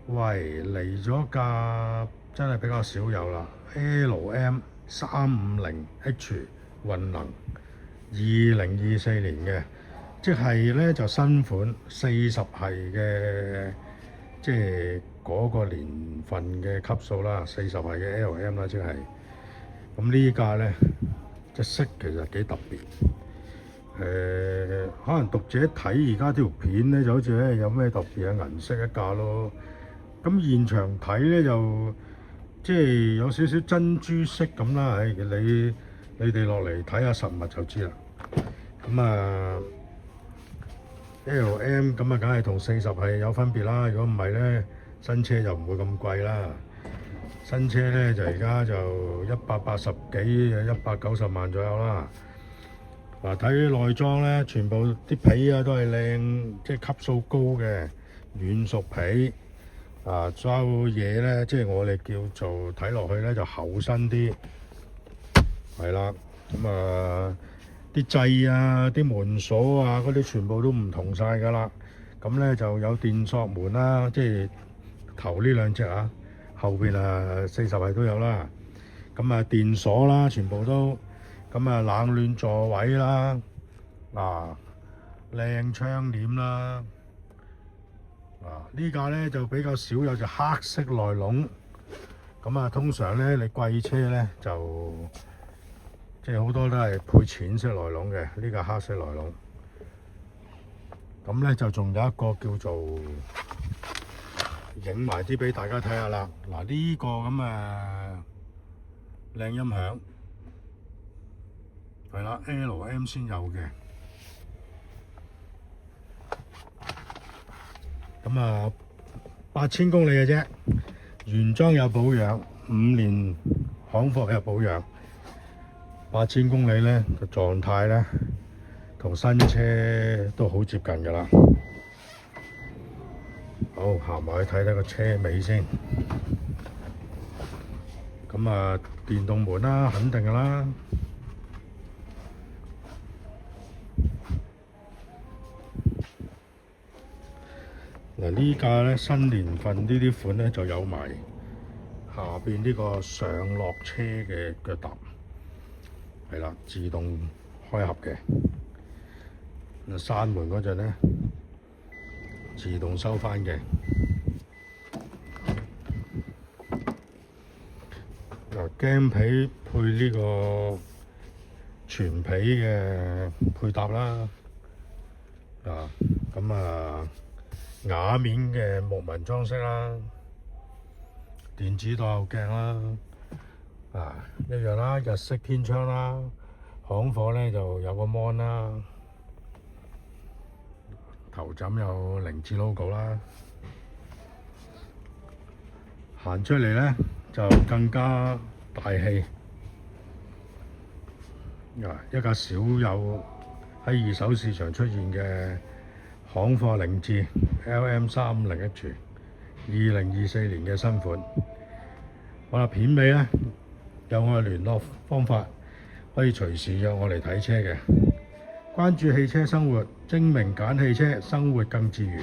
喂，嚟咗架真係比較少有啦，LM350H 運能2024年嘅，即係咧就新款40系嘅，即係嗰個年份嘅級數啦，40系嘅 LM 啦，即係咁呢架咧隻色其實幾特別。可能讀者睇而家條片咧，就好似咧有咩特別嘅銀色一架咯。咁現場睇咧就即係有少少珍珠色咁啦。你哋落嚟睇下實物就知啦。咁啊 LM 咁啊，梗係同40係有分別啦。如果唔係咧，新車就唔會咁貴啦。新車咧就而家就180幾190萬左右啦。嗱，睇內裝咧，全部啲皮啊都係靚，即係級數高嘅軟熟皮。所有嘢咧，即係我哋叫做睇落去咧就厚身啲，係啦。咁啲掣啊、啲門鎖啊嗰啲全部都唔同晒㗎啦。咁咧就有電鎖門啦，即係頭呢兩隻啊，後邊40系都有啦。咁電鎖啦，全部都。咁冷暖座位啦，靚窗簾啦，呢架咧就比較少有隻黑色內籠。咁通常咧你貴車咧就即係好多都係配淺色內籠嘅，呢架黑色內籠。咁咧就仲有一個叫做影埋啲俾大家睇下啦。呢個咁靚音響。係啦 ，LM 先有嘅。咁8000公里嘅啫，原裝有保養，5年行貨有保養。8000公里咧個狀態咧，同新車都好接近㗎啦。好，行埋去睇睇個車尾先。咁電動門啦，肯定㗎啦。呢架咧新年份呢啲款咧就有埋下邊呢個上落車嘅腳踏，係啦，自動開合嘅。閂門嗰陣咧自動收翻嘅。麂皮配呢個全皮嘅配搭啦。瓦面嘅木紋裝飾啦，電子倒後鏡啦，一樣啦，日式天窗啦，行貨咧就有個 mon 啦，頭枕有凌志 logo 啦，行出嚟咧就更加大氣。一架少有喺二手市場出現嘅行貨凌志 LM350H 2024年嘅新款。好啦，片尾咧有我嘅聯絡方法，可以隨時約我嚟睇車嘅。關注汽車生活，精明揀汽車，生活更自如。